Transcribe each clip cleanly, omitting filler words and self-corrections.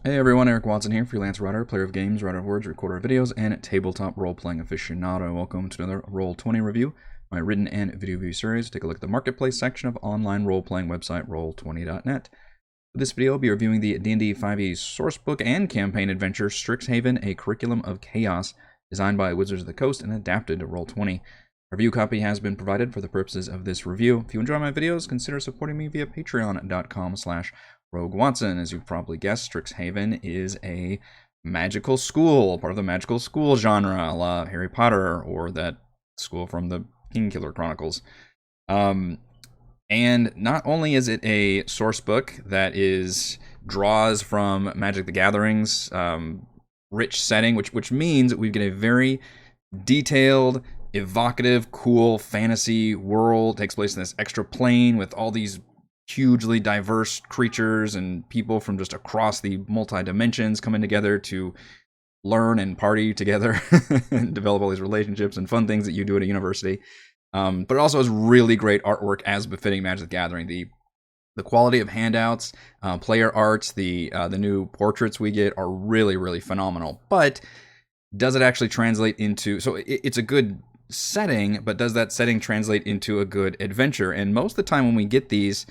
Hey everyone, Eric Watson here, freelance writer, player of games, writer of words, recorder of videos, and tabletop role-playing aficionado. Welcome to another Roll20 review, my written and video review series. Take a look at the marketplace section of online role-playing website Roll20.net. For this video, I'll be reviewing the D&D 5e sourcebook and campaign adventure Strixhaven, a Curriculum of Chaos, designed by Wizards of the Coast and adapted to Roll20. A review copy has been provided for the purposes of this review. If you enjoy my videos, consider supporting me via patreon.com/Rogue Watson. As you've probably guessed, Strixhaven is a magical school, part of the magical school genre, a la Harry Potter or that school from the Kingkiller Chronicles. And not only is it a source book that draws from Magic the Gathering's rich setting, which means we get a very detailed, evocative, cool fantasy world. It takes place in this extra plane with all these hugely diverse creatures and people from just across the multi-dimensions coming together to learn and party together and develop all these relationships and fun things that you do at a university. But it also has really great artwork as befitting Magic the Gathering. The quality of handouts, player arts, the new portraits we get are really, really phenomenal. But does it actually translate into... So it's a good setting, but does that setting translate into a good adventure? And most of the time when we get these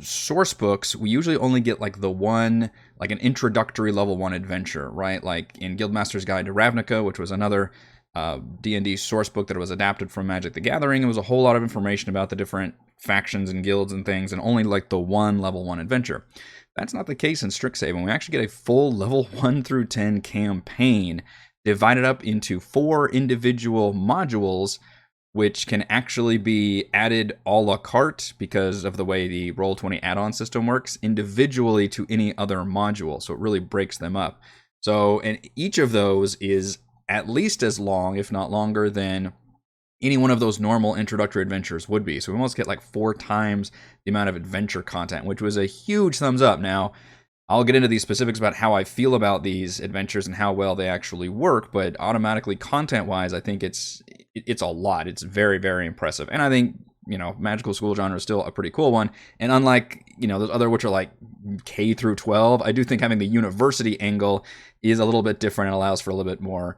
source books, we usually only get like the one, like an introductory level 1 adventure, right? Like in Guildmaster's Guide to Ravnica, which was another D&D source book that was adapted from Magic the Gathering. It was a whole lot of information about the different factions and guilds and things, and only like the one level 1 adventure. That's not the case in Strixhaven. We actually get a full level 1 through 10 campaign divided up into 4 individual modules, which can actually be added a la carte because of the way the Roll20 add-on system works, individually to any other module. So it really breaks them up. So, and each of those is at least as long, if not longer, than any one of those normal introductory adventures would be. So we almost get like 4 times the amount of adventure content, which was a huge thumbs up. Now, I'll get into these specifics about how I feel about these adventures and how well they actually work, but automatically, content-wise, I think it's a lot. It's very, very impressive. And I think, magical school genre is still a pretty cool one. And unlike, those other which are like K through 12, I do think having the university angle is a little bit different and allows for a little bit more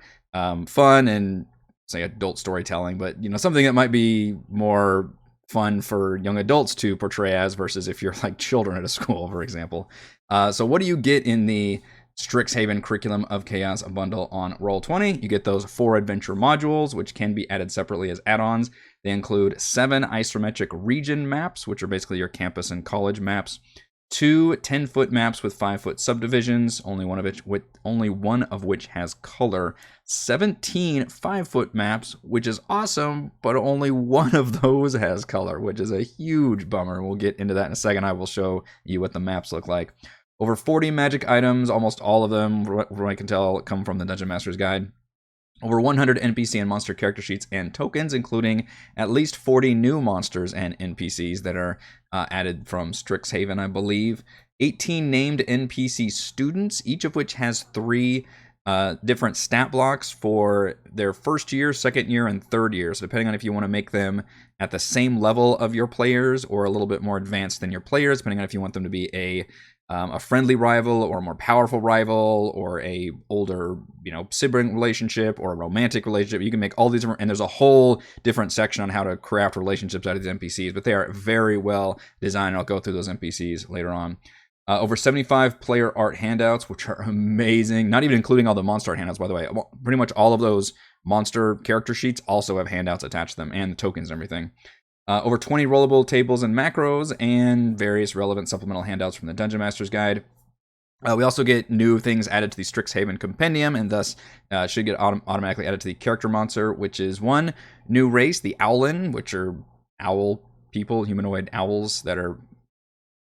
fun and, say, adult storytelling, but, something that might be more fun for young adults to portray as versus if you're like children at a school, for example. So what do you get in the Strixhaven Curriculum of Chaos bundle on Roll20? You get those 4 adventure modules, which can be added separately as add-ons. They include 7 isometric region maps, which are basically your campus and college maps, 2 10-foot maps with 5-foot subdivisions, only one of which has color, 17 5-foot maps, which is awesome, but only one of those has color, which is a huge bummer. We'll get into that in a second. I will show you what the maps look like. Over 40 magic items, almost all of them, from what I can tell, come from the Dungeon Master's Guide. Over 100 NPC and monster character sheets and tokens, including at least 40 new monsters and NPCs that are added from Strixhaven, I believe. 18 named NPC students, each of which has 3 different stat blocks for their first year, second year, and third year. So depending on if you want to make them at the same level of your players or a little bit more advanced than your players, depending on if you want them to be a friendly rival or a more powerful rival or a older, sibling relationship or a romantic relationship. You can make all these different, and there's a whole different section on how to craft relationships out of these NPCs, but they are very well designed. I'll go through those NPCs later on. Over 75 player art handouts, which are amazing, not even including all the monster art handouts, by the way. Pretty much all of those monster character sheets also have handouts attached to them and the tokens and everything. Over 20 rollable tables and macros, and various relevant supplemental handouts from the Dungeon Master's Guide. We also get new things added to the Strixhaven Compendium, and thus should get automatically added to the character monster, which is one new race, the Owlin, which are owl people, humanoid owls that are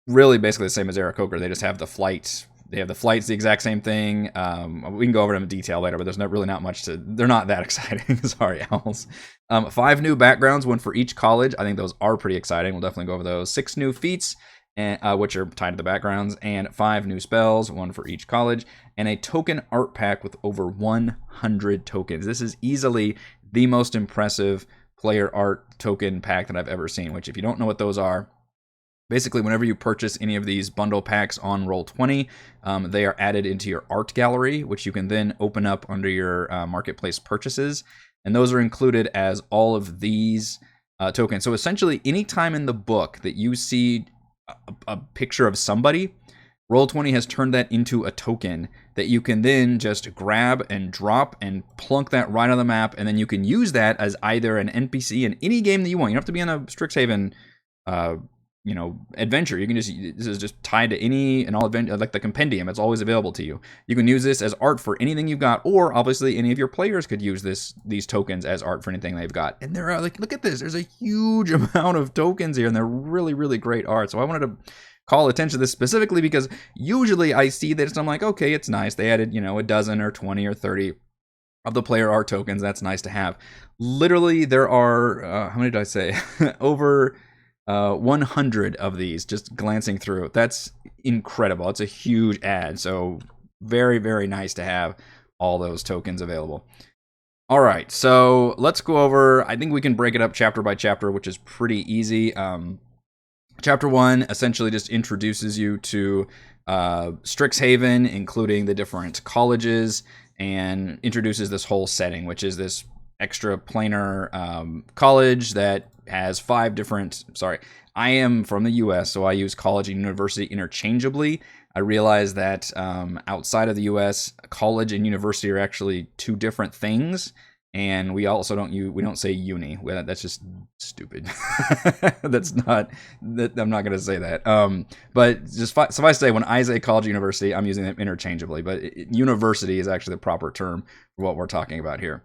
really basically the same as Aarakocra. They just have the flight. They have the flight's the exact same thing. We can go over them in detail later, but there's really not much to... They're not that exciting. Sorry, owls. 5 new backgrounds, 1 for each college. I think those are pretty exciting. We'll definitely go over those. 6 new feats, which are tied to the backgrounds, and 5 new spells, 1 for each college, and a token art pack with over 100 tokens. This is easily the most impressive player art token pack that I've ever seen, which if you don't know what those are, Basically, whenever you purchase any of these bundle packs on Roll20, they are added into your art gallery, which you can then open up under your marketplace purchases. And those are included as all of these tokens. So essentially, anytime in the book that you see a picture of somebody, Roll20 has turned that into a token that you can then just grab and drop and plunk that right on the map, and then you can use that as either an NPC in any game that you want. You don't have to be in a Strixhaven adventure. You can just, this is just tied to any and all adventure, like the compendium. It's always available to you. You can use this as art for anything you've got, or obviously any of your players could use these tokens as art for anything they've got. And they're like, look at this. There's a huge amount of tokens here, and they're really, really great art. So I wanted to call attention to this specifically because usually I see this and I'm like, okay, it's nice. They added, a dozen or 20 or 30 of the player art tokens. That's nice to have. Literally, there are, how many did I say? Over 100 of these, just glancing through. That's incredible. It's a huge ad. So very, very nice to have all those tokens available. All right, so let's go over, I think we can break it up chapter by chapter, which is pretty easy. Chapter 1 essentially just introduces you to Strixhaven, including the different colleges, and introduces this whole setting, which is this extra planar college that has 5 different... Sorry, I am from the US, so I use college and university interchangeably. I realize that outside of the US, college and university are actually 2 different things. And we also don't say uni. That's just stupid. That's not. I'm not going to say that. But just suffice to say, when I say college and university, I'm using them interchangeably. But university is actually the proper term for what we're talking about here.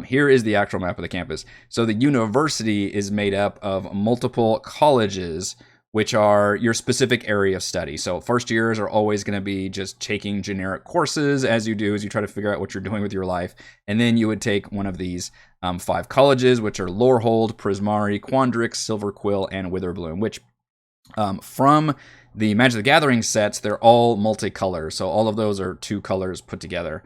Here is the actual map of the campus. So the university is made up of multiple colleges, which are your specific area of study. So first years are always going to be just taking generic courses as you try to figure out what you're doing with your life. And then you would take one of these 5 colleges, which are Lorehold, Prismari, Quandrix, Silverquill, and Witherbloom, which from the Magic the Gathering sets, they're all multicolor. So all of those are 2 colors put together.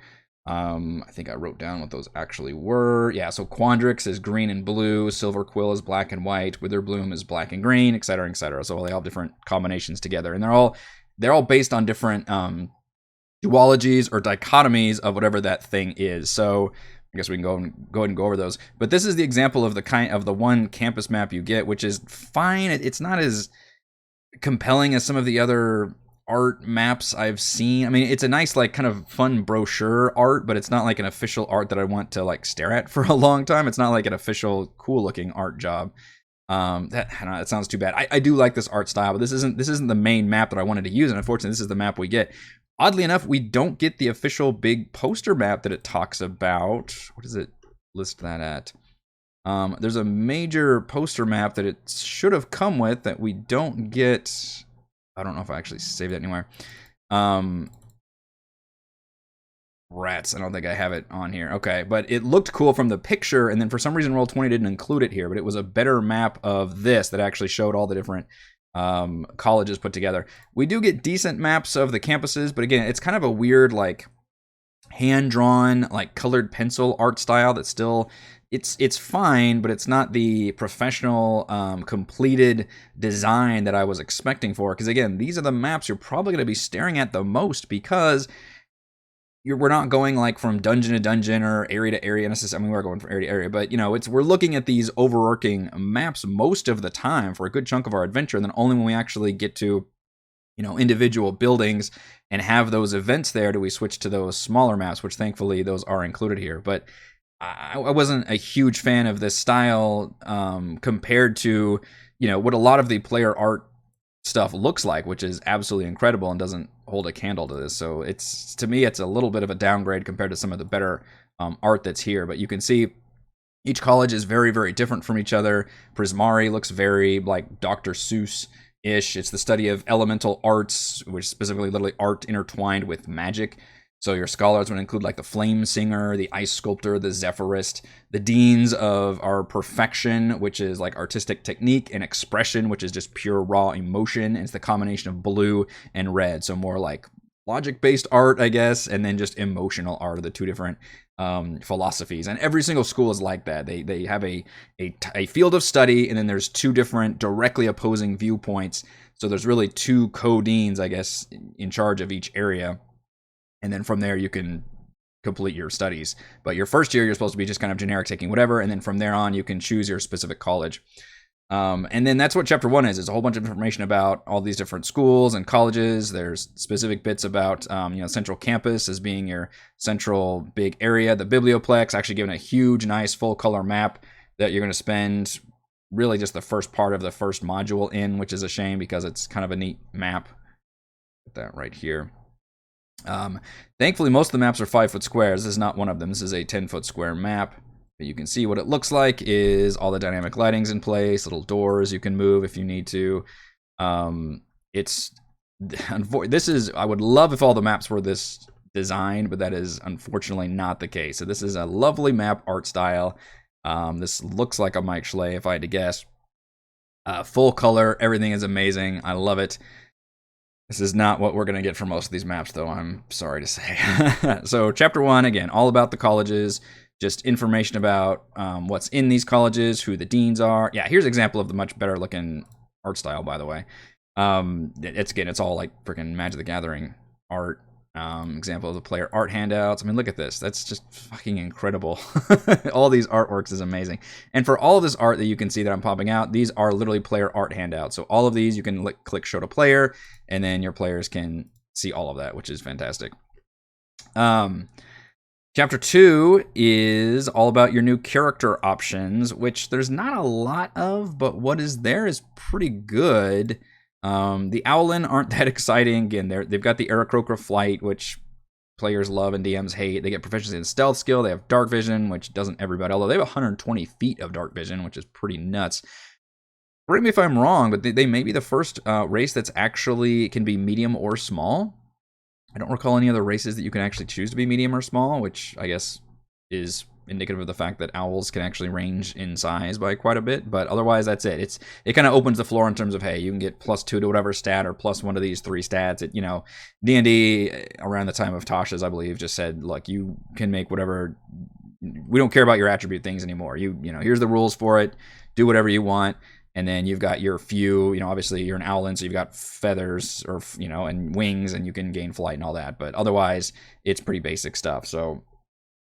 I think I wrote down what those actually were. Yeah, so Quandrix is green and blue, Silverquill is black and white, Witherbloom is black and green, etc., etc. So they all have different combinations together, and they're all based on different duologies or dichotomies of whatever that thing is. So I guess we can go ahead and go over those. But this is the example of the one campus map you get, which is fine. It's not as compelling as some of the other art maps I've seen. I mean, it's a nice, like, kind of fun brochure art, but it's not like an official art that I want to, like, stare at for a long time. It's not like an official cool looking art job. That sounds too bad. I do like this art style, but this isn't the main map that I wanted to use, and unfortunately this is the map we get. Oddly enough, we don't get the official big poster map that it talks about. What does it list that at? There's a major poster map that it should have come with that we don't get. I don't know if I actually saved it anywhere. Rats, I don't think I have it on here. Okay, but it looked cool from the picture, and then for some reason Roll20 didn't include it here, but it was a better map of this that actually showed all the different colleges put together. We do get decent maps of the campuses, but again, it's kind of a weird, like, hand-drawn, like, colored pencil art style that still... It's fine, but it's not the professional, completed design that I was expecting for. Because again, these are the maps you're probably going to be staring at the most, because we're not going like from dungeon to dungeon or area to area necessarily. I mean, we're going from area to area, but we're looking at these overarching maps most of the time for a good chunk of our adventure, and then only when we actually get to individual buildings and have those events there do we switch to those smaller maps, which thankfully those are included here. But I wasn't a huge fan of this style compared to, what a lot of the player art stuff looks like, which is absolutely incredible and doesn't hold a candle to this. So to me, it's a little bit of a downgrade compared to some of the better art that's here. But you can see each college is very, very different from each other. Prismari looks very like Dr. Seuss-ish. It's the study of elemental arts, which specifically literally art intertwined with magic. So your scholars would include like the Flame Singer, the Ice Sculptor, the Zephyrist. The deans of our Perfection, which is like artistic technique, and Expression, which is just pure raw emotion. And it's the combination of blue and red, so more like logic-based art, I guess, and then just emotional art are the two different philosophies. And every single school is like that. They have a field of study, and then there's two different directly opposing viewpoints. So there's really two co-deans, I guess, in charge of each area. And then from there, you can complete your studies. But your first year, you're supposed to be just kind of generic, taking whatever. And then from there on, you can choose your specific college. And then that's what chapter 1 is. It's a whole bunch of information about all these different schools and colleges. There's specific bits about, central campus as being your central big area. The biblioplex, actually given a huge, nice, full-color map that you're going to spend really just the first part of the first module in, which is a shame because it's kind of a neat map. Put that right here. Thankfully, most of the maps are 5-foot squares. This is not one of them. This is a 10-foot square map. But you can see what it looks like is all the dynamic lighting's in place, little doors you can move if you need to. This is, I would love if all the maps were this designed, but that is unfortunately not the case. So this is a lovely map art style. This looks like a Mike Schley if I had to guess. Full color, everything is amazing. I love it. This is not what we're going to get for most of these maps, though, I'm sorry to say. So chapter 1, again, all about the colleges, just information about what's in these colleges, who the deans are. Yeah, here's an example of the much better looking art style, by the way. It's all like freaking Magic the Gathering art. Example of the player art handouts. I mean, look at this. That's just fucking incredible. All these artworks is amazing. And for all of this art that you can see that I'm popping out, these are literally player art handouts. So all of these, you can click show to player, and then your players can see all of that, which is fantastic. Chapter 2 is all about your new character options, which there's not a lot of, but what is there is pretty good. The Owlin aren't that exciting. Again, they've got the Aarakocra Flight, which players love and DMs hate. They get proficiency in stealth skill. They have dark vision, which doesn't everybody, although they have 120 feet of dark vision, which is pretty nuts. Correct me if I'm wrong, but they may be the first race that's actually can be medium or small. I don't recall any other races that you can actually choose to be medium or small, which I guess is indicative of the fact that owls can actually range in size by quite a bit, but otherwise that's it. It kind of opens the floor in terms of, hey, you can get +2 to whatever stat or +1 to these 3 stats. D&D around the time of Tasha's, I believe, just said, look, you can make whatever. We don't care about your attribute things anymore. Here's the rules for it. Do whatever you want. And then you've got your few, obviously you're an owlin, so you've got feathers or, and wings, and you can gain flight and all that. But otherwise, it's pretty basic stuff. So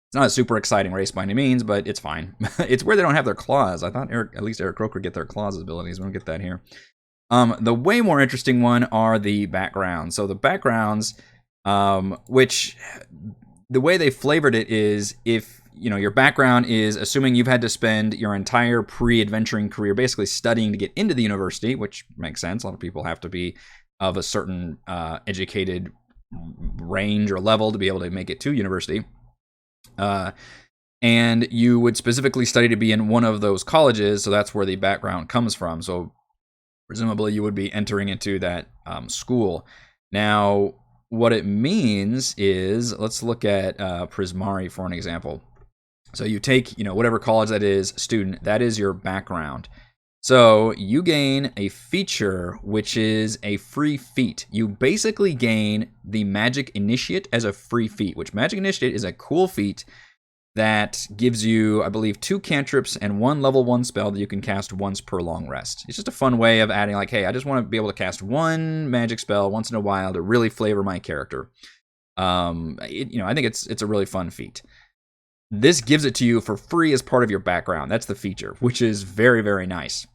it's not a super exciting race by any means, but it's fine. It's where they don't have their claws. I thought at least Aarakocra get their claws abilities. We don't get that here. The way more interesting one are the backgrounds. So the backgrounds, which the way they flavored it is if your background is assuming you've had to spend your entire pre-adventuring career basically studying to get into the university, which makes sense. A lot of people have to be of a certain educated range or level to be able to make it to university. And you would specifically study to be in one of those colleges, so that's where the background comes from. So presumably you would be entering into that school. Now, what it means is, let's look at Prismari for an example. So you take, whatever college that is, student, that is your background. So you gain a feature, which is a free feat. You basically gain the Magic Initiate as a free feat, which Magic Initiate is a cool feat that gives you, I believe, 2 cantrips and 1 level 1 spell that you can cast once per long rest. It's just a fun way of adding, like, hey, I just want to be able to cast 1 magic spell once in a while to really flavor my character. I think it's a really fun feat. This gives it to you for free as part of your background. That's the feature, which is very, very nice.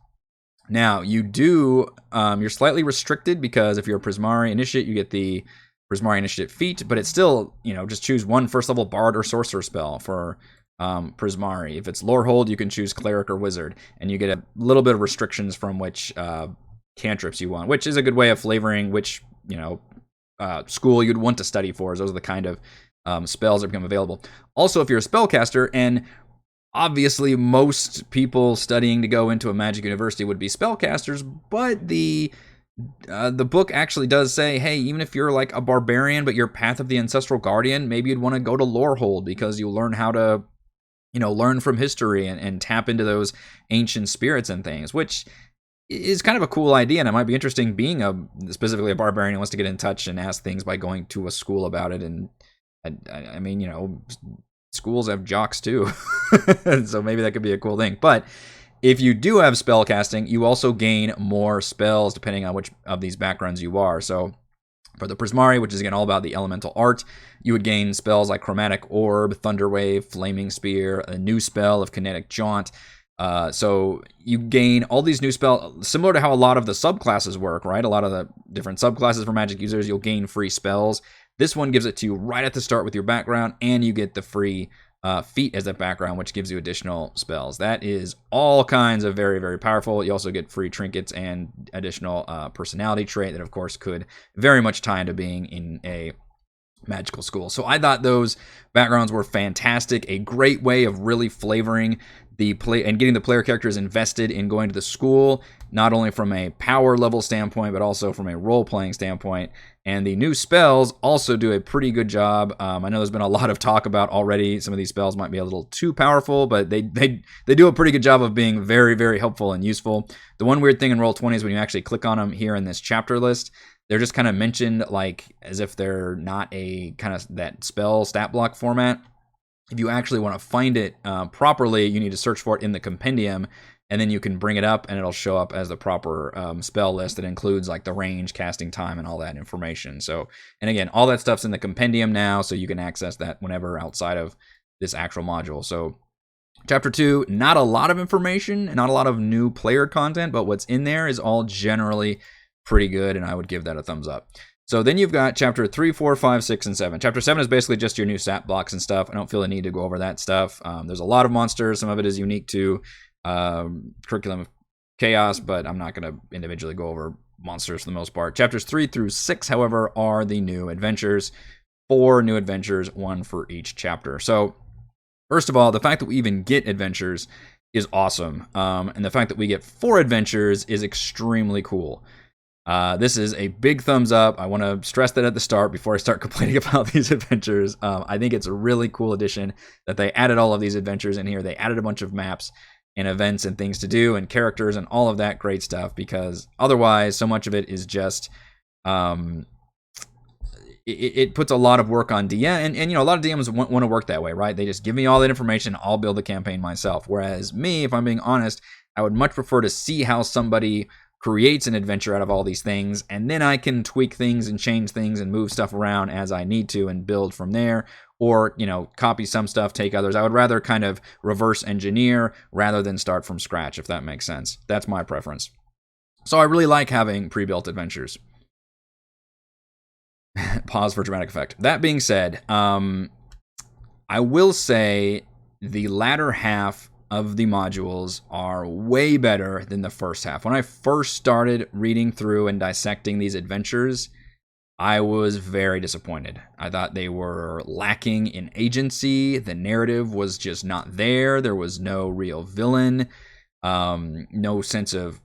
Now, you're slightly restricted because if you're a Prismari Initiate, you get the Prismari Initiate feat, but it's still, just choose 1 first level Bard or Sorcerer spell for Prismari. If it's Lorehold, you can choose Cleric or Wizard, and you get a little bit of restrictions from which cantrips you want, which is a good way of flavoring which, school you'd want to study for. Those are the kind of spells that become available. Also, if you're a spellcaster, and obviously most people studying to go into a magic university would be spellcasters, but the book actually does say, hey, even if you're like a barbarian, but you're Path of the Ancestral Guardian, maybe you'd want to go to Lorehold because you learn how to, learn from history and tap into those ancient spirits and things, which is kind of a cool idea, and it might be interesting being specifically a barbarian who wants to get in touch and ask things by going to a school about it. And I mean, you know, schools have jocks too, so maybe that could be a cool thing. But if you do have spell casting, you also gain more spells depending on which of these backgrounds you are. So for the Prismari, which is again all about the elemental art, you would gain spells like Chromatic Orb, Thunderwave, Flaming Spear, a new spell of Kinetic Jaunt. So you gain all these new spells, similar to how a lot of the subclasses work, right? A lot of the different subclasses for Magic users, you'll gain free spells. This one gives it to you right at the start with your background, and you get the free feat as a background, which gives you additional spells. That is all kinds of very, very powerful. You also get free trinkets and additional personality trait that, of course, could very much tie into being in a magical school. So I thought those backgrounds were fantastic. A great way of really flavoring the play and getting the player characters invested in going to the school, not only from a power level standpoint, but also from a role-playing standpoint. And the new spells also do a pretty good job. I know there's been a lot of talk about already some of these spells might be a little too powerful, but they do a pretty good job of being very, very helpful and useful. The one weird thing in Roll20 is when you actually click on them here in this chapter list, they're just kind of mentioned like as if they're not a kind of that spell stat block format. If you actually want to find it properly, you need to search for it in the compendium, and then you can bring it up and it'll show up as the proper spell list that includes like the range, casting time, and all that information. So, and again, all that stuff's in the compendium now, so you can access that whenever outside of this actual module. So chapter 2, not a lot of information, not a lot of new player content, but what's in there is all generally pretty good, and I would give that a thumbs up. So then you've got chapter 3, 4, 5, 6, and 7. Chapter 7 is basically just your new stat blocks and stuff. I don't feel the need to go over that stuff. There's a lot of monsters. Some of it is unique to Curriculum of Chaos, but I'm not going to individually go over monsters for the most part. Chapters 3 through 6, however, are the new adventures. 4 new adventures, 1 for each chapter. So first of all, the fact that we even get adventures is awesome. And the fact that we get 4 adventures is extremely cool. This is a big thumbs up. I want to stress that at the start before I start complaining about these adventures. I think it's a really cool addition that they added all of these adventures in here. They added a bunch of maps and events and things to do and characters and all of that great stuff, because otherwise so much of it is just it puts a lot of work on DM, and you know, a lot of DMs want to work that way, right? They just give me all that information, I'll build the campaign myself. Whereas me, if I'm being honest, I would much prefer to see how somebody creates an adventure out of all these things, and then I can tweak things and change things and move stuff around as I need to and build from there, or, you know, copy some stuff, take others. I would rather kind of reverse engineer rather than start from scratch, if that makes sense. That's my preference. So I really like having pre-built adventures. Pause for dramatic effect. That being said, I will say the latter half of the modules are way better than the first half. When I first started reading through and dissecting these adventures, I was very disappointed. I thought they were lacking in agency. The narrative was just not there. There was no real villain. No sense of...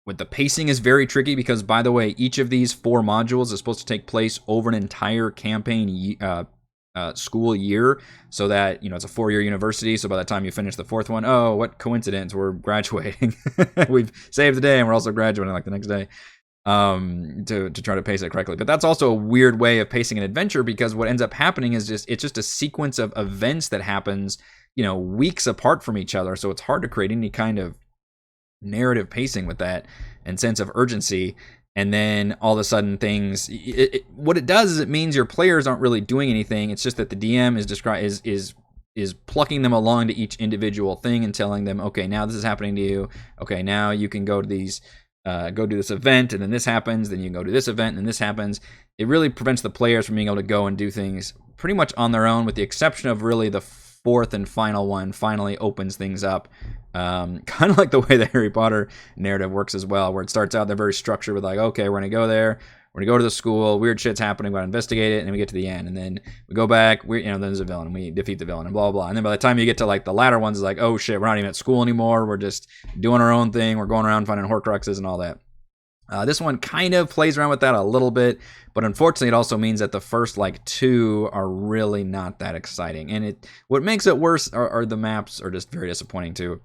With the pacing is very tricky because, by the way, each of these 4 modules is supposed to take place over an entire campaign school year, so that, you know, it's a 4-year university, so by the time you finish the 4th one, oh, what coincidence, we're graduating. We've saved the day and we're also graduating like the next day, to try to pace it correctly. But that's also a weird way of pacing an adventure, because what ends up happening is it's just a sequence of events that happens, you know, weeks apart from each other, so it's hard to create any kind of narrative pacing with that and sense of urgency. And then all of a sudden things, what it does is it means your players aren't really doing anything. It's just that the DM is plucking them along to each individual thing and telling them, okay, now this is happening to you. Okay, now you can go to these, go do this event, and then this happens. Then you can go to this event, and then this happens. It really prevents the players from being able to go and do things pretty much on their own, with the exception of really the 4th and final one finally opens things up. Kind of like the way the Harry Potter narrative works as well, where it starts out, they're very structured with like, okay, we're going to go there, we're going to go to the school, weird shit's happening, we're going to investigate it, and then we get to the end, and then we go back, then there's a villain, and we defeat the villain, and blah, blah, blah. And then by the time you get to like the latter ones, it's like, oh shit, we're not even at school anymore, we're just doing our own thing, we're going around finding Horcruxes and all that. This one kind of plays around with that a little bit, but unfortunately it also means that the first like 2 are really not that exciting. And what makes it worse are the maps are just very disappointing too.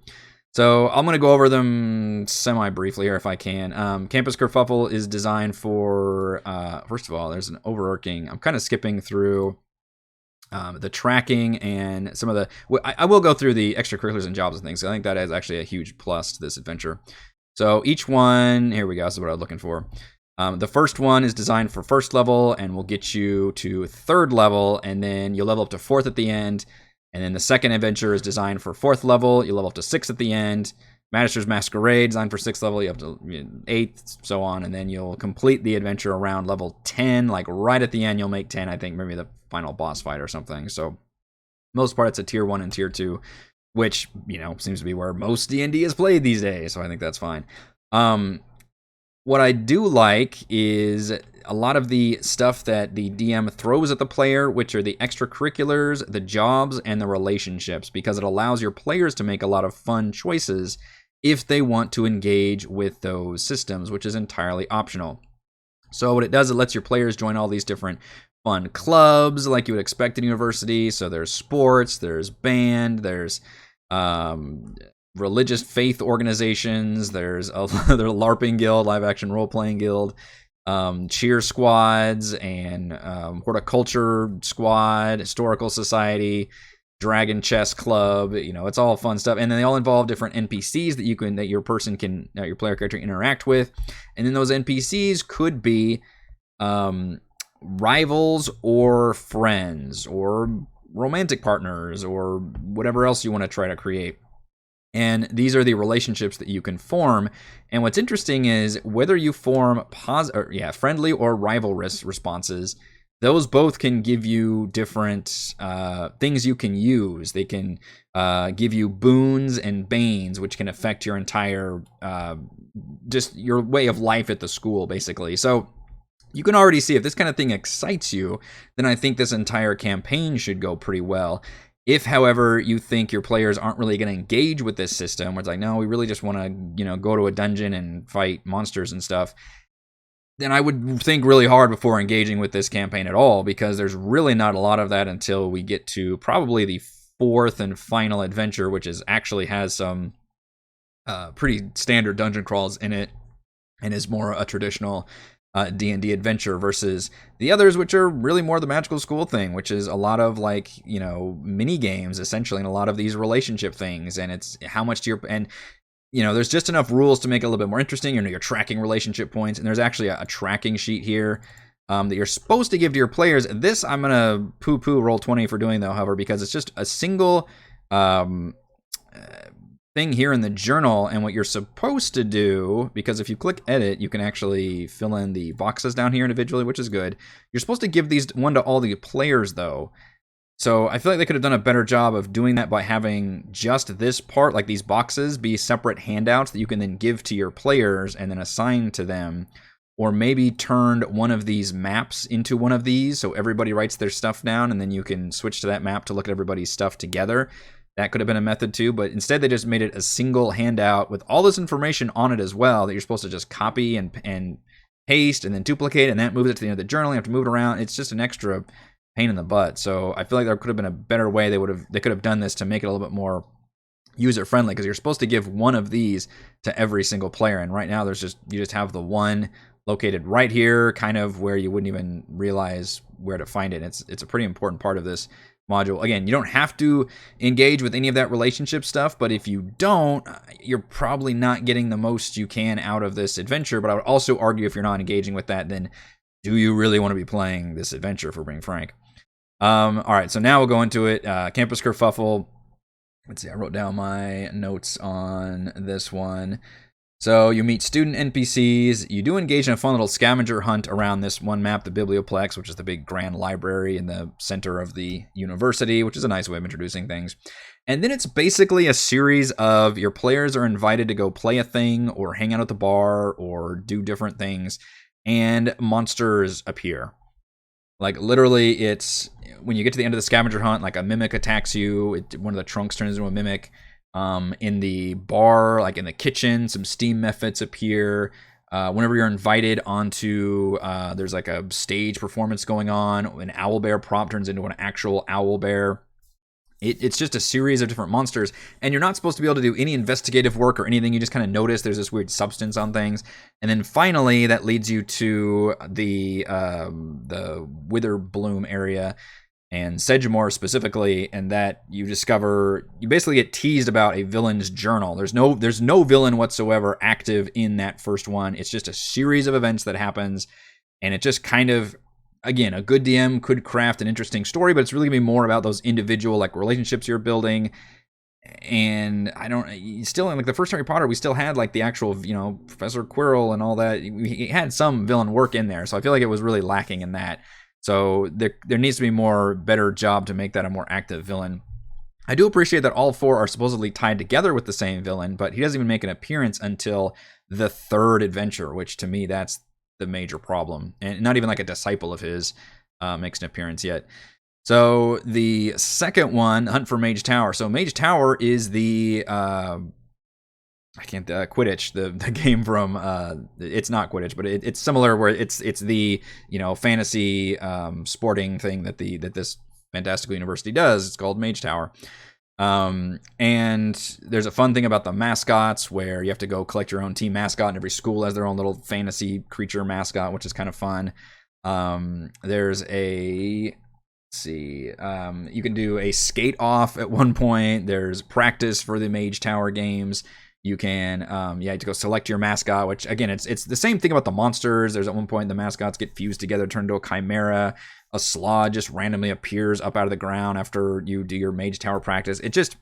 So I'm going to go over them semi-briefly here if I can. Campus Kerfuffle is designed for, first of all, there's an overarching, I'm kind of skipping through the tracking and some of the, I will go through the extracurriculars and jobs and things. I think that is actually a huge plus to this adventure. So each one, here we go, this is what I was looking for. The first one is designed for first level and will get you to third level, and then you'll level up to fourth at the end. And then the second adventure is designed for fourth level. You level up to sixth at the end. Magister's Masquerade, designed for sixth level. You have to eighth, so on. And then you'll complete the adventure around level 10. Like right at the end, you'll make 10, I think, maybe the final boss fight or something. So most part, it's a tier 1 and tier 2, which, seems to be where most D&D is played these days. So I think that's fine. What I do like is a lot of the stuff that the DM throws at the player, which are the extracurriculars, the jobs, and the relationships, because it allows your players to make a lot of fun choices if they want to engage with those systems, which is entirely optional. So what it does, it lets your players join all these different fun clubs like you would expect in university. So there's sports, there's band, there's religious faith organizations, there's a LARPing guild, live action role playing guild, cheer squads, and horticulture squad, historical society, dragon chess club. It's all fun stuff, and then they all involve different NPCs that your player character interact with, and then those NPCs could be rivals or friends or romantic partners or whatever else you want to try to create. And these are the relationships that you can form. And what's interesting is whether you form friendly or rivalrous responses, those both can give you different things you can use. They can give you boons and banes, which can affect your entire, just your way of life at the school, basically. So you can already see if this kind of thing excites you, then I think this entire campaign should go pretty well. If, however, you think your players aren't really going to engage with this system, where it's like, no, we really just want to, go to a dungeon and fight monsters and stuff, then I would think really hard before engaging with this campaign at all, because there's really not a lot of that until we get to probably the fourth and final adventure, which actually has some pretty standard dungeon crawls in it and is more a traditional D&D adventure versus the others, which are really more the magical school thing, which is a lot of mini games essentially, and a lot of these relationship things, and it's how much do there's just enough rules to make it a little bit more interesting. You're tracking relationship points, and there's actually a tracking sheet here that you're supposed to give to your players. This I'm gonna poo-poo Roll20 for doing, though, however, because it's just a single thing here in the journal, and what you're supposed to do, because if you click edit, you can actually fill in the boxes down here individually, which is good. You're supposed to give these one to all the players, though. So I feel like they could have done a better job of doing that by having just this part, like these boxes, be separate handouts that you can then give to your players and then assign to them. Or maybe turned one of these maps into one of these, so everybody writes their stuff down, and then you can switch to that map to look at everybody's stuff together. That could have been a method too, but instead they just made it a single handout with all this information on it as well that you're supposed to just copy and paste and then duplicate, and that moves it to the end of the journal. You have to move it around. It's just an extra pain in the butt. So I feel like there could have been a better way they could have done this to make it a little bit more user friendly, because you're supposed to give one of these to every single player, and right now you just have the one located right here, kind of where you wouldn't even realize where to find it. It's a pretty important part of this module. Again, you don't have to engage with any of that relationship stuff, but if you don't, you're probably not getting the most you can out of this adventure. But I would also argue, if you're not engaging with that, then do you really want to be playing this adventure, for being frank? All right, so now we'll go into it. Campus Kerfuffle. Let's see, I wrote down my notes on this one. So you meet student NPCs. You do engage in a fun little scavenger hunt around this one map, the Biblioplex, which is the big grand library in the center of the university, which is a nice way of introducing things. And then it's basically a series of your players are invited to go play a thing or hang out at the bar or do different things, and monsters appear. Like, literally, it's when you get to the end of the scavenger hunt, like a mimic attacks you. One of the trunks turns into a mimic. In the bar, like in the kitchen, some steam methods appear. Whenever you're invited onto, there's like a stage performance going on. An owlbear prop turns into an actual owlbear. It's just a series of different monsters, and you're not supposed to be able to do any investigative work or anything. You just kind of notice there's this weird substance on things, and then finally that leads you to the Witherbloom area and Sedgemoor specifically, and that you basically get teased about a villain's journal. There's no villain whatsoever active in that first one. It's just a series of events that happens, and it just kind of, again, a good DM could craft an interesting story, but it's really gonna be more about those individual like relationships you're building. And still in like the first Harry Potter, we still had like the actual, Professor Quirrell and all that. We had some villain work in there, so I feel like it was really lacking in that. So there needs to be more better job to make that a more active villain. I do appreciate that all 4 are supposedly tied together with the same villain, but he doesn't even make an appearance until the 3rd adventure, which to me that's the major problem. And not even like a disciple of his makes an appearance yet. So the second one, Hunt for Mage Tower. So Mage Tower is the Quidditch, the game from it's not Quidditch, but it's similar, where it's the fantasy sporting thing that this fantastical university does. It's called Mage Tower. And there's a fun thing about the mascots where you have to go collect your own team mascot, and every school has their own little fantasy creature mascot, which is kind of fun. There's you can do a skate off at one point. There's practice for the Mage Tower games. You can, you have to go select your mascot, which again, it's the same thing about the monsters. There's at one point the mascots get fused together, turn into a chimera. A slaw just randomly appears up out of the ground after you do your Mage Tower practice. It just,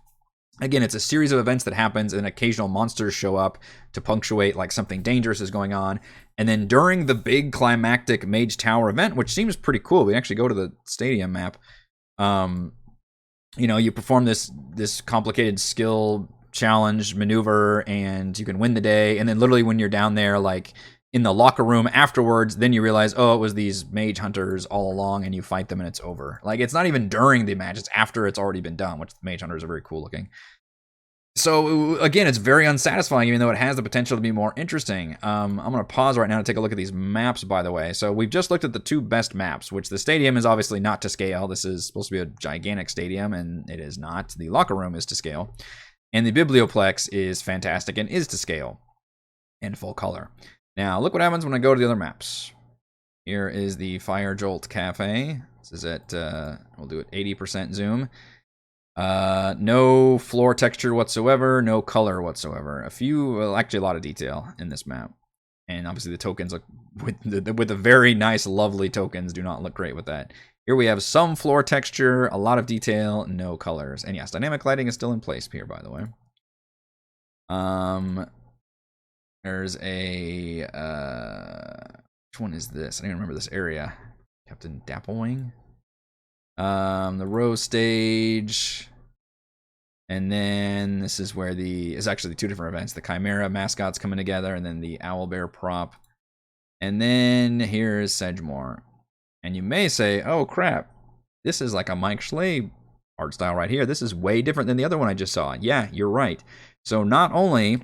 again, it's a series of events that happens, and occasional monsters show up to punctuate like something dangerous is going on. And then during the big climactic Mage Tower event, which seems pretty cool, we actually go to the stadium map. You perform this complicated skill challenge maneuver, and you can win the day. And then literally when you're down there, like in the locker room afterwards, then you realize, oh, it was these mage hunters all along, and you fight them and it's over. Like, it's not even during the match, it's after it's already been done, which mage hunters are very cool looking. So again, it's very unsatisfying, even though it has the potential to be more interesting. I'm going to pause right now to take a look at these maps, by the way. So we've just looked at the 2 best maps, which the stadium is obviously not to scale. This is supposed to be a gigantic stadium, and it is not. The locker room is to scale. And the Biblioplex is fantastic and is to scale in full color. Now, look what happens when I go to the other maps. Here is the Fire Jolt Cafe. This is at, we'll do it 80% zoom. No floor texture whatsoever, no color whatsoever. Actually a lot of detail in this map. And obviously the tokens look, with the very nice, lovely tokens, do not look great with that. Here we have some floor texture, a lot of detail, no colors. And yes, dynamic lighting is still in place here, by the way. There's a, which one is this? I don't even remember this area. Captain Dapplewing. The Rose stage. And then this is where it's actually 2 different events. The Chimera mascots coming together, and then the Owlbear prop. And then here's Sedgemoor. And you may say, oh crap, this is like a Mike Schley art style right here. This is way different than the other one I just saw. Yeah, you're right. So not only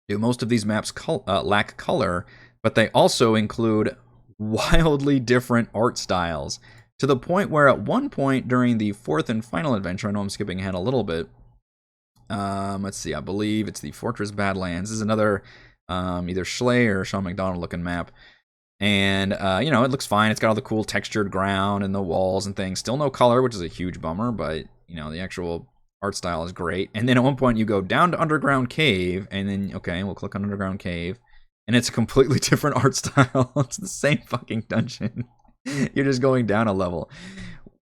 do most of these maps lack color, but they also include wildly different art styles, to the point where at one point during the 4th and final adventure, I know I'm skipping ahead a little bit, let's see, I believe it's the Fortress Badlands. This is another either Schley or Sean McDonald looking map. And, it looks fine. It's got all the cool textured ground and the walls and things. Still no color, which is a huge bummer, but, the actual art style is great. And then at one point you go down to Underground Cave, and then, okay, we'll click on Underground Cave, and it's a completely different art style. It's the same fucking dungeon. You're just going down a level.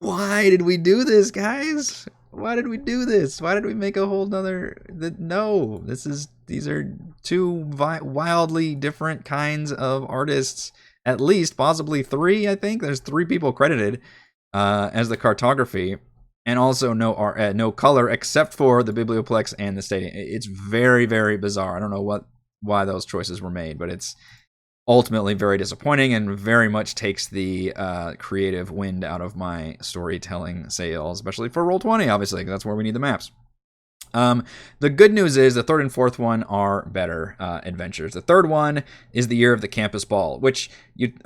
Why did we do this, guys? Why did we do this? Why did we make a whole nother... No, these are 2 wildly different kinds of artists. At least, possibly 3, I think. There's 3 people credited as the cartography. And also no color, except for the Biblioplex and the stadium. It's very, very bizarre. I don't know why those choices were made, but it's ultimately very disappointing and very much takes the creative wind out of my storytelling sails, especially for Roll20, obviously, because that's where we need the maps. The good news is the 3rd and 4th one are better adventures. The 3rd one is the year of the campus ball, which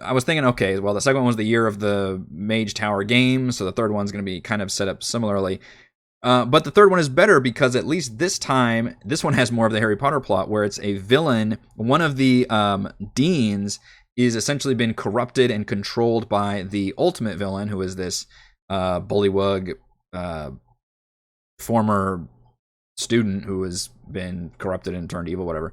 I was thinking, okay, well, the 2nd one was the year of the Mage Tower game, so the 3rd one's going to be kind of set up similarly. But the third one is better because at least this time, this one has more of the Harry Potter plot where it's a villain. One of the deans is essentially been corrupted and controlled by the ultimate villain, who is this bullywug former student who has been corrupted and turned evil, whatever.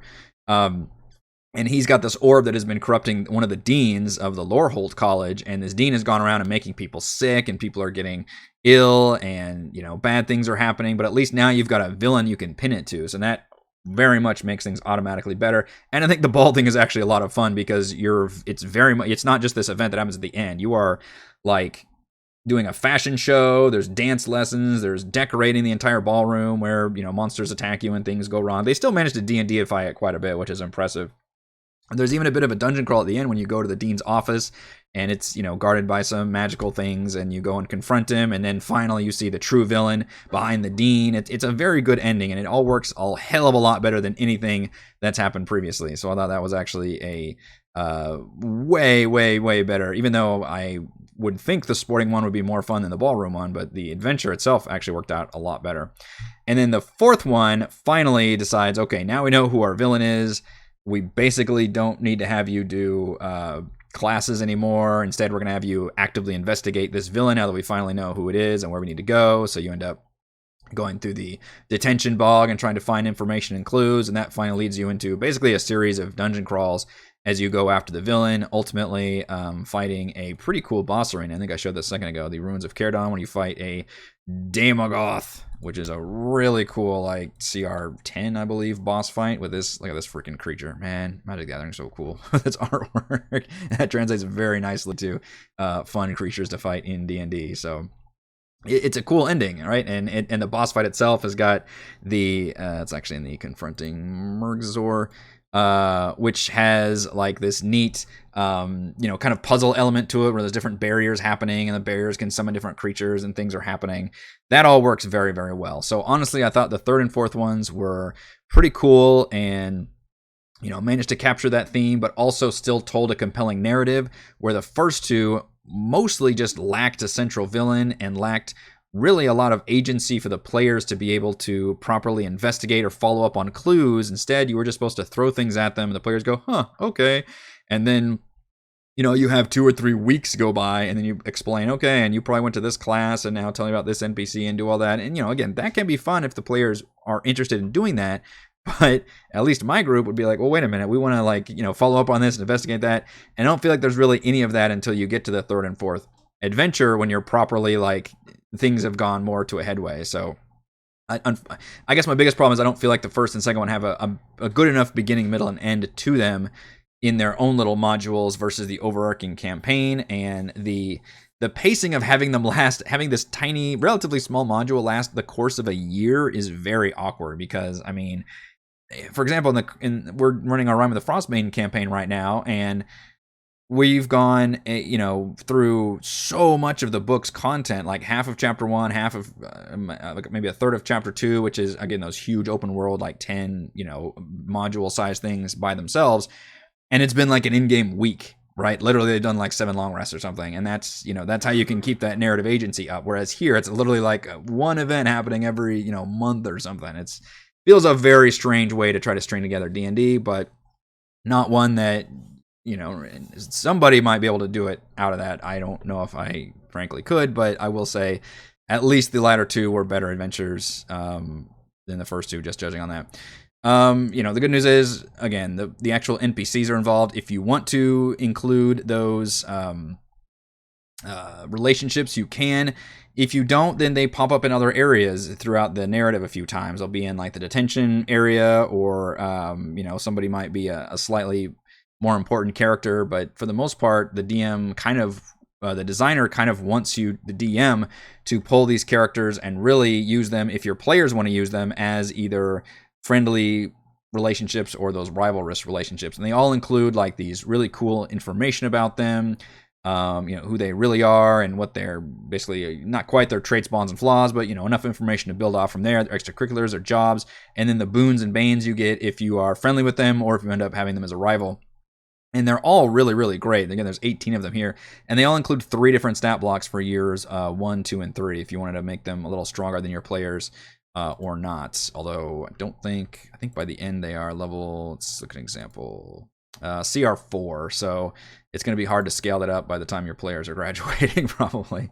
And he's got this orb that has been corrupting one of the deans of the Loreholt College, and this dean has gone around and making people sick, and people are getting ill, and bad things are happening. But at least now you've got a villain you can pin it to, so that very much makes things automatically better. And I think the ball thing is actually a lot of fun because it's not just this event that happens at the end. You are like doing a fashion show, there's dance lessons, there's decorating the entire ballroom where monsters attack you and things go wrong. They still managed to D&Dify it quite a bit, which is impressive. There's even a bit of a dungeon crawl at the end when you go to the dean's office, and it's guarded by some magical things, and you go and confront him, and then finally you see the true villain behind the dean. It's a very good ending, and it all works a hell of a lot better than anything that's happened previously. So I thought that was actually a way, way, way better, even though I would think the sporting one would be more fun than the ballroom one, but the adventure itself actually worked out a lot better. And then the fourth one finally decides, okay, now we know who our villain is. We basically don't need to have you do classes anymore. Instead, we're going to have you actively investigate this villain now that we finally know who it is and where we need to go. So you end up going through the detention bog and trying to find information and clues, and that finally leads you into basically a series of dungeon crawls as you go after the villain, ultimately fighting a pretty cool boss arena. I think I showed this a second ago, the Ruins of Caradon, when you fight a Daemogoth, which is a really cool, like, CR10, I believe, boss fight with this. Look at this freaking creature. Man, Magic the Gathering is so cool. Its artwork. That translates very nicely to fun creatures to fight in D&D. So it's a cool ending, right? And the boss fight itself has got the, it's actually in the Confronting Murgzor, which has like this neat, kind of puzzle element to it where there's different barriers happening and the barriers can summon different creatures and things are happening. That all works very, very well. So honestly, I thought the third and fourth ones were pretty cool and, managed to capture that theme, but also still told a compelling narrative, where the first two mostly just lacked a central villain and lacked really a lot of agency for the players to be able to properly investigate or follow up on clues. Instead, you were just supposed to throw things at them and the players go, huh, okay. And then, you have 2 or 3 weeks go by and then you explain, okay, and you probably went to this class and now tell me about this NPC and do all that. And, again, that can be fun if the players are interested in doing that. But at least my group would be like, well, wait a minute, we want to follow up on this and investigate that. And I don't feel like there's really any of that until you get to the third and fourth adventure when you're properly things have gone more to a headway. So I guess my biggest problem is I don't feel like the first and second one have a good enough beginning, middle, and end to them in their own little modules versus the overarching campaign. And the pacing of having this tiny, relatively small module last the course of a year is very awkward because, for example, we're running our Rime of the Frostbane campaign right now, and we've gone, through so much of the book's content, like half of chapter 1, half of maybe a third of chapter 2, which is, again, those huge open world, 10, module size things by themselves. And it's been like an in-game week, right? Literally, they've done 7 long rests or something. And that's how you can keep that narrative agency up. Whereas here, it's literally one event happening every, month or something. It feels a very strange way to try to string together D&D, but not one that, somebody might be able to do it out of that. I don't know if I frankly could, but I will say at least the latter two were better adventures than the first two, just judging on that. The good news is, again, the actual NPCs are involved. If you want to include those relationships, you can. If you don't, then they pop up in other areas throughout the narrative a few times. They'll be in the detention area, or somebody might be a slightly more important character, but for the most part, the DM the designer kind of wants you, the DM, to pull these characters and really use them, if your players want to use them, as either friendly relationships or those rivalrous relationships. And they all include these really cool information about them, who they really are and what they're basically, not quite their traits, bonds, and flaws, but enough information to build off from there, their extracurriculars, their jobs, and then the boons and banes you get if you are friendly with them or if you end up having them as a rival. And they're all really, really great. Again, there's 18 of them here. And they all include 3 different stat blocks for years 1, 2, and 3 if you wanted to make them a little stronger than your players or not. Although I think by the end they are level, let's look at an example, CR4. So it's going to be hard to scale that up by the time your players are graduating probably.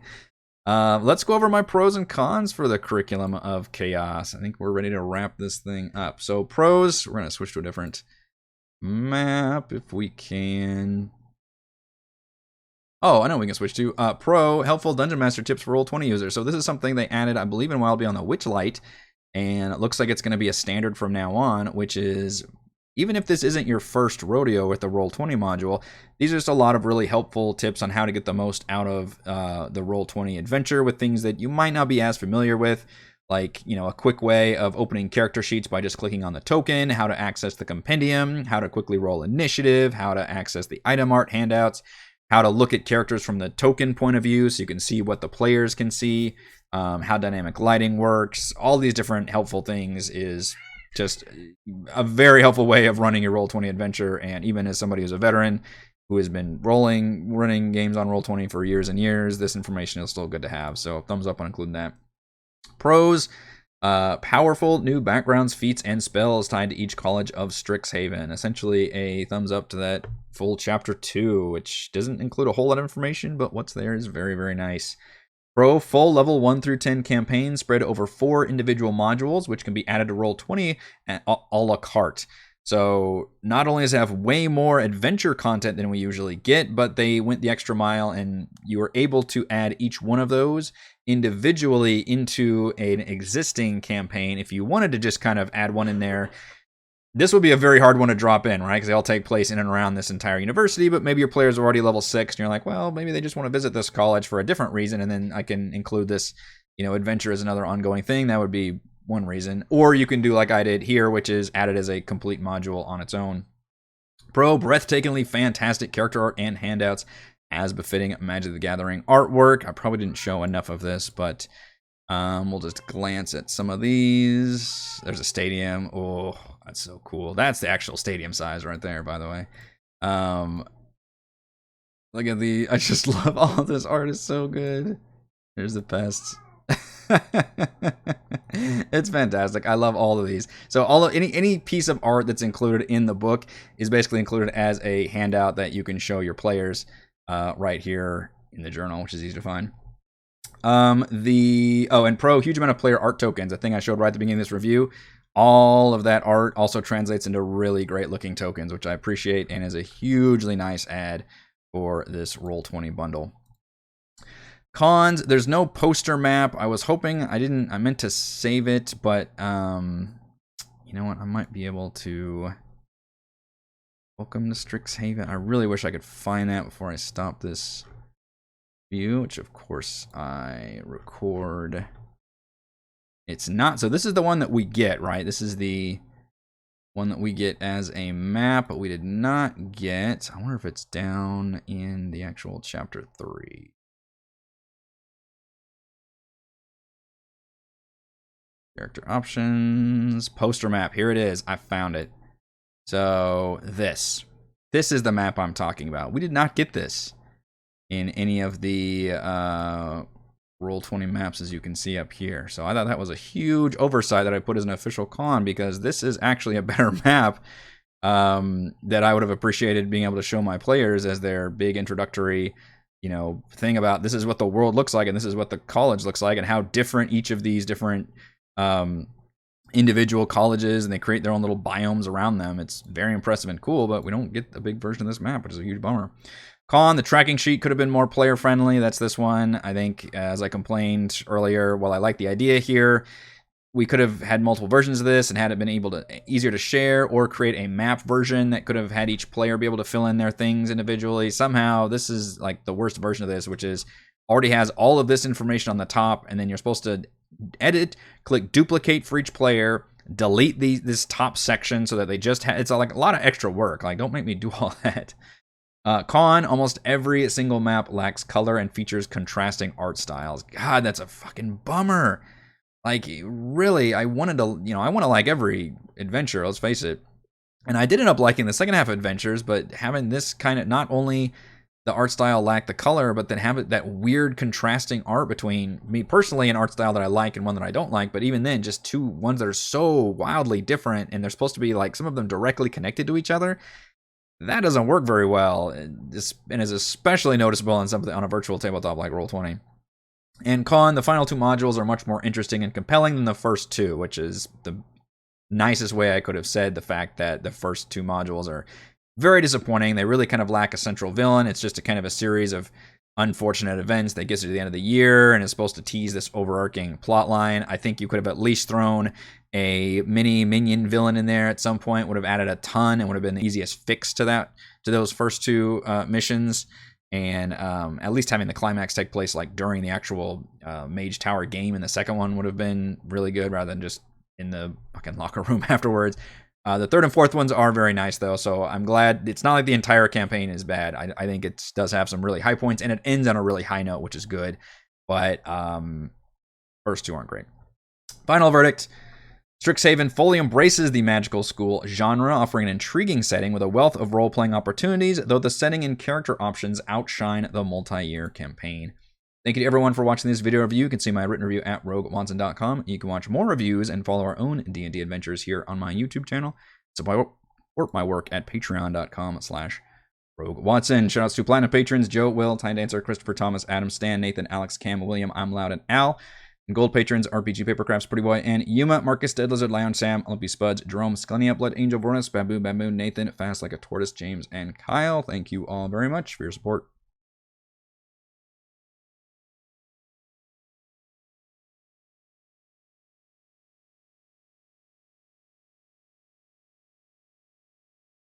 Let's go over my pros and cons for the Curriculum of Chaos. I think we're ready to wrap this thing up. So pros, we're going to switch to a different map if we can. Oh, I know we can switch to pro, helpful Dungeon Master tips for Roll20 users. So this is something they added, I believe, in Wild Beyond the Witchlight, and it looks like it's going to be a standard from now on, which is, even if this isn't your first rodeo with the Roll20 module, these are just a lot of really helpful tips on how to get the most out of the Roll20 adventure with things that you might not be as familiar with. Like, you know, a quick way of opening character sheets by just clicking on the token, how to access the compendium, how to quickly roll initiative, how to access the item art handouts, how to look at characters from the token point of view so you can see what the players can see, how dynamic lighting works. All these different helpful things is just a very helpful way of running your Roll20 adventure. And even as somebody who's a veteran who has been running games on Roll20 for years and years, this information is still good to have. So thumbs up on including that. Pros, powerful new backgrounds, feats, and spells tied to each college of Strixhaven. Essentially a thumbs up to that full chapter 2, which doesn't include a whole lot of information, but what's there is very, very nice. Pro, full level 1 through 10 campaign spread over 4 individual modules, which can be added to Roll20 a la carte. So not only does it have way more adventure content than we usually get, but they went the extra mile and you were able to add each one of those individually into an existing campaign. If you wanted to just kind of add one in there, this would be a very hard one to drop in, right? Because they all take place in and around this entire university, but maybe your players are already level 6 and you're like, well, maybe they just want to visit this college for a different reason, and then I can include this, you know, adventure as another ongoing thing. That would be one reason. Or you can do like I did here, which is added as a complete module on its own. Pro, breathtakingly fantastic character art and handouts as befitting Magic the Gathering artwork. I probably didn't show enough of this, but we'll just glance at some of these. There's a stadium. Oh, that's so cool. That's the actual stadium size right there, by the way. Look at I just love all of this art. Is so good. There's the pests. It's fantastic. I love all of these. So any piece of art that's included in the book is basically included as a handout that you can show your players right here in the journal, which is easy to find. And pro, huge amount of player art tokens. A thing I showed right at the beginning of this review. All of that art also translates into really great looking tokens, which I appreciate and is a hugely nice add for this Roll20 bundle. Cons, there's no poster map. I was hoping, I meant to save it, but you know what, I might be able to. Welcome to Strixhaven. I really wish I could find that before I stop this view, which of course I record. It's not, so this is the one that we get, right? This is the one that we get as a map, but we did not get. I wonder if it's down in the actual chapter 3. Character options, poster map. Here it is. I found it. So this is the map I'm talking about. We did not get this in any of the Roll20 maps, as you can see up here. So I thought that was a huge oversight that I put as an official con, because this is actually a better map that I would have appreciated being able to show my players as their big introductory, you know, thing about this is what the world looks like and this is what the college looks like and how different each of these different individual colleges, and they create their own little biomes around them. It's very impressive and cool, but we don't get a big version of this map, which is a huge bummer. Con, the tracking sheet could have been more player friendly. That's this one. I think, as I complained earlier, while I like the idea here, we could have had multiple versions of this and had it been easier to share, or create a map version that could have had each player be able to fill in their things individually. Somehow this is like the worst version of this, which is already has all of this information on the top, and then you're supposed to edit, click duplicate for each player, delete this top section so that they just it's like a lot of extra work. Like, don't make me do all that. Con, almost every single map lacks color and features contrasting art styles. God, that's a fucking bummer. Like, really, I wanted to, I want to like every adventure, let's face it. And I did end up liking the second half of Adventures, but having this kind of, not only the art style lack the color, but then have it that weird contrasting art between me personally, an art style that I like and one that I don't like, but even then just two ones that are so wildly different, and they're supposed to be like some of them directly connected to each other. That doesn't work very well, and is especially noticeable on something on a virtual tabletop like Roll20. And con, the final two modules are much more interesting and compelling than the first two, which is the nicest way I could have said the fact that the first two modules are very disappointing. They really kind of lack a central villain. It's just a kind of a series of unfortunate events that gets you to the end of the year and is supposed to tease this overarching plot line. I think you could have at least thrown a mini minion villain in there at some point, would have added a ton and would have been the easiest fix to those first two missions. And at least having the climax take place like during the actual Mage Tower game in the second one would have been really good, rather than just in the fucking locker room afterwards. The third and fourth ones are very nice, though, so I'm glad. It's not like the entire campaign is bad. I think it does have some really high points, and it ends on a really high note, which is good. But first two aren't great. Final verdict. Strixhaven fully embraces the magical school genre, offering an intriguing setting with a wealth of role-playing opportunities, though the setting and character options outshine the multi-year campaign. Thank you to everyone for watching this video review. You can see my written review at roguewatson.com. You can watch more reviews and follow our own D&D adventures here on my YouTube channel. Support my work at patreon.com/roguewatson. Shoutouts to Platinum patrons Joe, Will, Time Dancer, Christopher, Thomas, Adam, Stan, Nathan, Alex, Cam, William, I'm Loud, and Al. And gold patrons RPG Papercrafts, Pretty Boy, and Yuma, Marcus, Dead Lizard, Lion, Sam, Olympy Spuds, Jerome, Scalenia, Blood Angel, Vornus, Baboon, Nathan, Fast Like a Tortoise, James, and Kyle. Thank you all very much for your support.